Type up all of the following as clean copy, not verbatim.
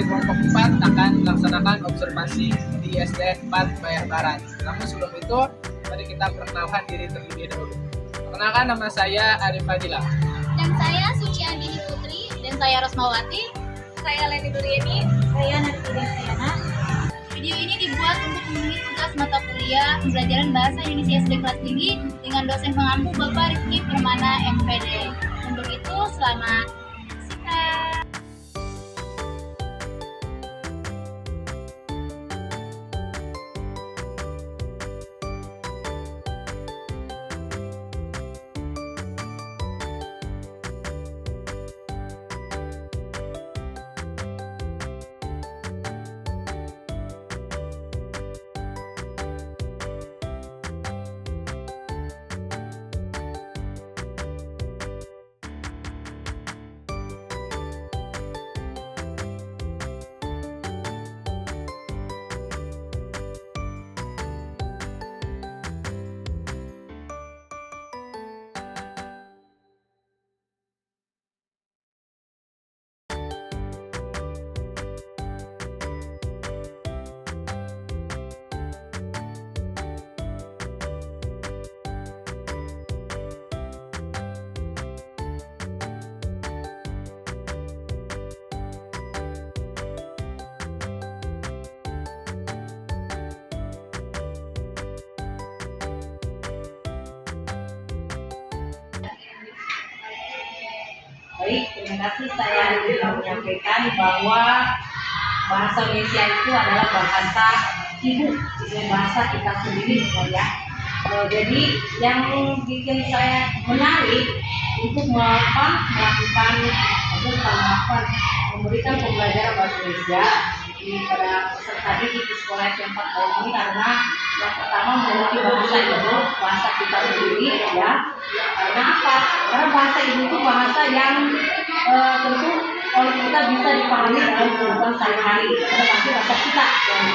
kelompok 4 akan melaksanakan observasi di SDN 4 Bayah Barat. Namun sebelum itu, mari kita perkenalkan diri terlebih dahulu. Perkenalkan, nama saya Arif Fadila. Dan saya Suci Andini Putri. Dan saya Rosmawati. Saya Leni Duriani. Saya Nadia Sayana. Video ini dibuat untuk memenuhi tugas mata kuliah pembelajaran Bahasa Indonesia SD kelas tinggi dengan dosen pengampu Bapak Rizky Permana MPD. Untuk itu, selamat menyaksikan. Baik, terima kasih. Saya ingin menyampaikan bahwa bahasa Indonesia itu adalah bahasa ibu, bahasa kita sendiri, ya. Jadi yang bikin saya menarik untuk melakukan memberikan pembelajaran bahasa Indonesia pada peserta didik di sekolah SMP 4 Bayah ini karena yang pertama memiliki bahasa ibu, bahasa kita sendiri, ya. Karena apa? Karena bahasa ibu itu bahasa yang tentu oleh kita bisa dipahami dalam kehidupan sehari-hari. Karena pasti bahasa kita,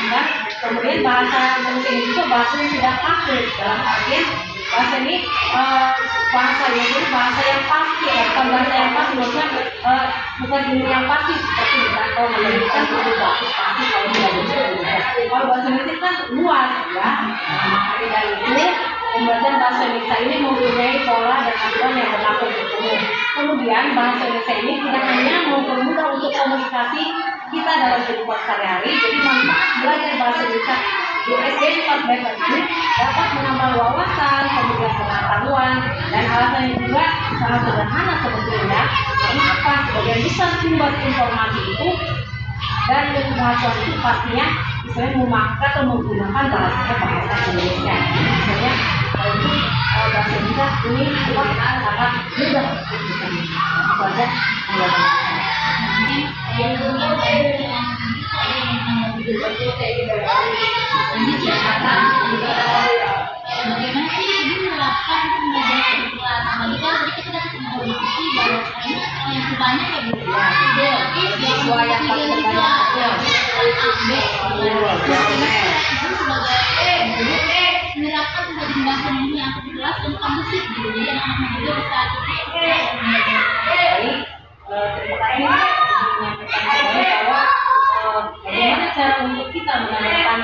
ya. Kemudian bahasa Indonesia ini juga bahasa yang tidak kaku, dalam artian bahasa ini bahasa yang pasti, bukan bahasa yang pasti, maksudnya bukan ilmu yang pasti seperti misalnya kalau menyebutkan itu bagus pasti kalau tidak betul. Kalau bahasa Indonesia kan luas, ya. Makanya dari itu pembelajaran bahasa Indonesia ini mempunyai pola dan aturan yang berlaku untuk umum. Kemudian bahasa Indonesia ini tidak hanya mempermudah untuk komunikasi kita dalam kehidupan sehari-hari, jadi manfaat belajar bahasa Indonesia di SDN 4 Bayah ini dapat menambah wawasan, kemudian pengetahuan, dan alasannya juga sangat sederhana sebetulnya. Karena apa? Sebagian besar sumber informasi itu dan pengetahuan itu pastinya misalnya memakai atau menggunakan bahasa Indonesia. Misalnya untuk bahasa Indonesia ini sangat mudah. Itu aja. Bagaimana sih ibu menerapkan pembelajaran virtual? Bagi kan tadi kita dapat informasi bahwa yang terbanyak ya bu, Siswa yang paling banyak ibu sebagai guru menerapkan pembelajaran bahasa Indonesia yang aktif kelas dan kondusif gitu, jadi anak-anak juga bisa aktif belajar. Baik, terima kasih menyampaikan bahwa bagaimana cara untuk kita mengadakan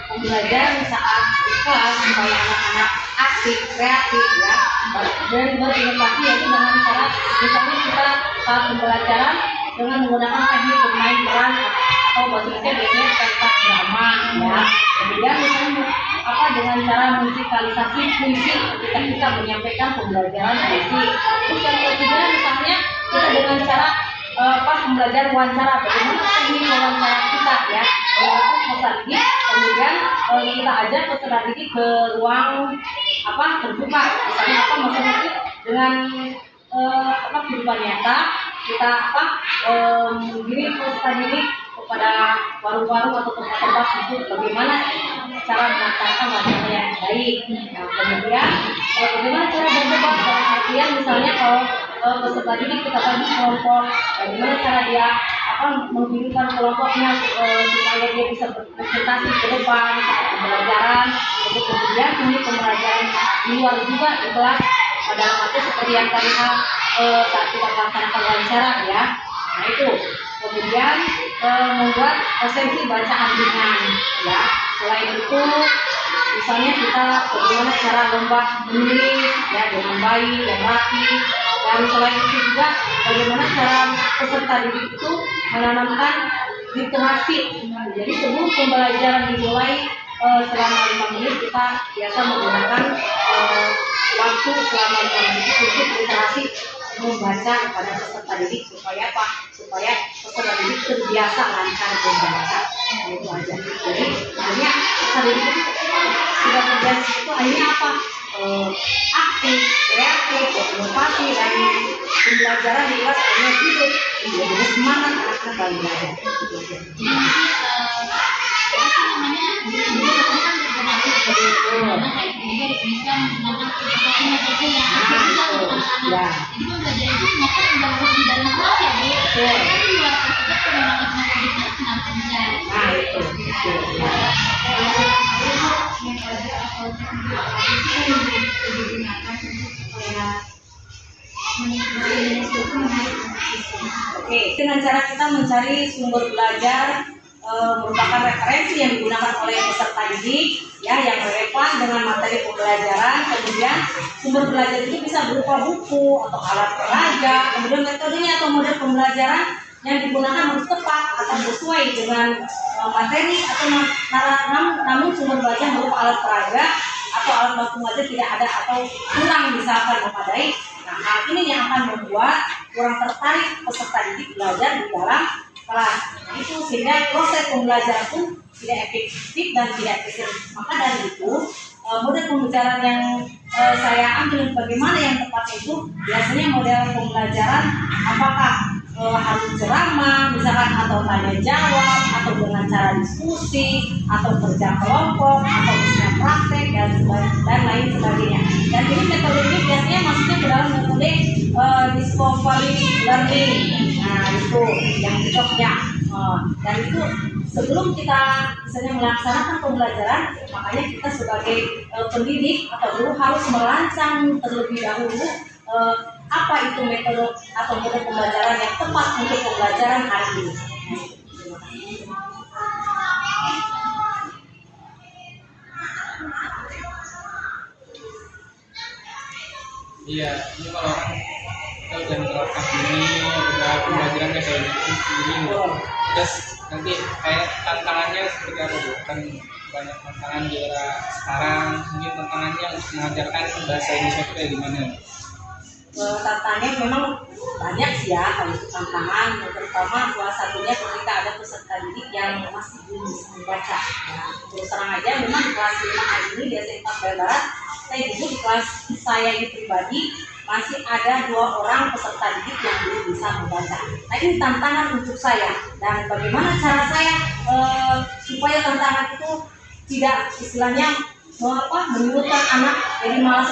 pembelajaran saat di kelas supaya anak-anak aktif, kreatif, ya, dan berinovasi, yaitu dengan cara misalnya kita saat pembelajaran dengan menggunakan teknik bermain peran atau bahasa Indonesia biasanya pentas drama, ya. Kemudian misalnya dengan cara musikalisasi puisi ketika kita menyampaikan pembelajaran puisi. Terus yang ketiga misalnya kita dengan cara pembelajaran wawancara, bagaimana teknik wawancara kita, ya, menggunakan peserta didik, kemudian kita ajak peserta didik ke ruang terbuka, misalnya maksudnya itu dengan kehidupan nyata kita mengirim peserta didik kepada warung-warung atau tempat-tempat itu bagaimana cara mengantarkan wawancara yang baik. Nah, kemudian bagaimana cara berdebat dalam artian misalnya kalau peserta didik kita bagi kelompok, bagaimana cara dia menghidupkan kelompoknya supaya dia bisa berpresentasi ke depan saat pembelajaran. Kemudian ini pembelajaran di luar juga di kelas dalam arti seperti yang tadi saat kita melaksanakan wawancara, ya. Nah itu kemudian membuat sensi bacaan ringan ya. Selain itu misalnya kita bagaimana cara lomba menulis ya dengan baik dan rapi, dan selain itu juga bagaimana cara peserta didik itu menanamkan literasi. Jadi sebelum pembelajaran dimulai selama 5 menit kita biasa menggunakan waktu selama 5 menit untuk literasi membaca kepada peserta didik supaya apa? Supaya peserta didik terbiasa lancar membaca. Itu aja. Jadi akhirnya peserta didik itu sudah terbiasa itu akhirnya apa? Aktif, kreatif, inovasi dari pembelajaran di kelas akhirnya hidup, jadi semangat anak-anak dalam belajar. Oke, dengan cara kita mencari sumber belajar merupakan referensi yang digunakan oleh peserta didik ya yang relevan dengan materi pembelajaran. Kemudian sumber belajar itu bisa berupa buku atau alat peraga. Kemudian metodenya atau model pembelajaran yang digunakan harus tepat atau sesuai dengan materi atau namun sumber belajar berupa alat peraga atau alat bantu belajar tidak ada atau kurang misalkan memadai. Nah, hal ini yang akan membuat kurang tertarik peserta didik belajar di dalam kelas. Nah, itu sehingga proses pembelajaran pun tidak efektif dan tidak efisien. Maka dari itu model pembelajaran yang saya ambil bagaimana yang tepat itu biasanya model pembelajaran apakah harus ceramah misalkan atau tanya jawab atau dengan cara diskusi atau kerja kelompok atau misalnya praktek dan lain sebagainya. Dan ini metode ini biasanya masuknya ke dalam metode discovery learning. Nah itu yang cocoknya. Dan itu sebelum kita misalnya melaksanakan pembelajaran, makanya kita sebagai pendidik atau guru harus merancang terlebih dahulu apa itu metode atau metode pembelajaran yang tepat untuk pembelajaran hari ini. Iya, ini kalau orang kita udah menerapkan ini, udah pembelajaran kayak begini, terus nanti kayak tantangannya seperti apa Bu? Kan banyak tantangan di era sekarang, mungkin tantangannya untuk mengajarkan bahasa Indonesia itu kayak gimana? Tantangannya memang banyak sih ya kalau itu tantangan, terutama salah satunya ketika ada peserta didik yang masih belum bisa membaca. Nah, terus terang aja memang di kelas 5 hari ini di SMA Barat, saya juga di kelas saya ini pribadi masih ada 2 orang peserta didik yang belum bisa membaca. Nah ini tantangan untuk saya dan bagaimana cara saya supaya tantangan itu tidak istilahnya menyulitkan anak jadi malas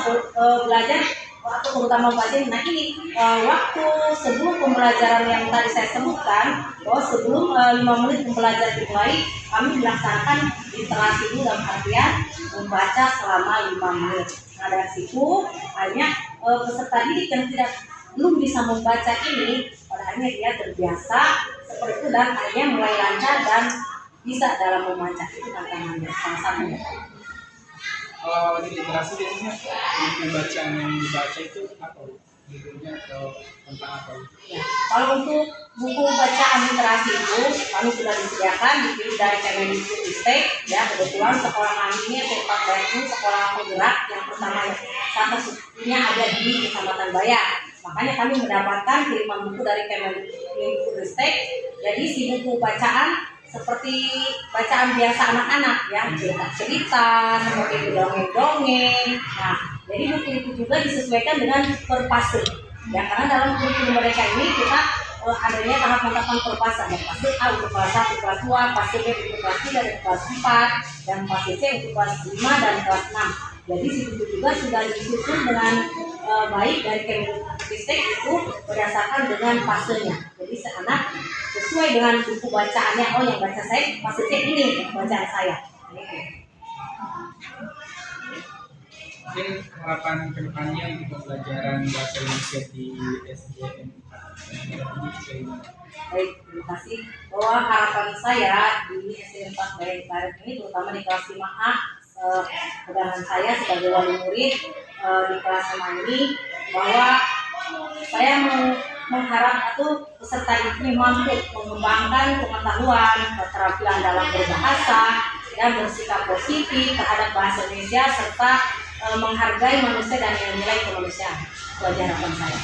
belajar atau terutama belajar. Nah ini waktu sebelum pembelajaran yang tadi saya sebutkan bahwa sebelum 5 menit pembelajaran dimulai kami melaksanakan literasi dulu dalam artian membaca selama 5 menit. Nah dari situ akhirnya peserta didik yang belum bisa membaca ini pada akhirnya dia terbiasa seperti itu dan akhirnya mulai lancar dan bisa dalam membaca. Itu tantangannya salah satunya. Kalau di literasi biasanya buku bacaan yang dibaca itu apa? Bukunya atau tentang apa? Ya, kalau untuk buku bacaan literasi itu kami sudah disediakan dipilih dari Kemendikbudristek ya. Kebetulan sekolah kami ini SMA Barat ini sekolah penggerak yang pertama satu satunya ada di Kecamatan Bayar. Makanya kami mendapatkan kiriman buku dari Kemendikbudristek. Jadi si buku bacaan seperti bacaan biasa anak-anak ya, cerita seperti dongeng-dongeng. Nah, jadi buku itu juga disesuaikan dengan per fase. Ya, karena dalam kurikulum mereka ini kita adanya tahap penetapan per fase. Ada fase A untuk kelas 1, kelas 2, fase B untuk kelas 3 dan kelas 4, dan fase C untuk kelas 5 dan kelas 6. Jadi situ juga sudah disusun dengan baik dari Kemendikbudristek itu berdasarkan dengan fasenya. Jadi anak sesuai dengan buku bacaannya, oh yang baca saya fase C ini bacaan saya. Mungkin harapan kedepannya untuk pembelajaran bahasa Indonesia di SDN 4 ini gimana? Baik, terima kasih. Bahwa harapan saya di SDN 4 Bayang Karet ini, terutama di kelas 5A, pegangan saya sebagai wali murid di kelas 5 ini, bahwa saya mengharap atau peserta ini mampu mengembangkan pengetahuan, keterampilan dalam berbahasa, dan bersikap positif terhadap bahasa Indonesia serta menghargai manusia dan nilai-nilai kemanusiaan. Itu aja harapan saya.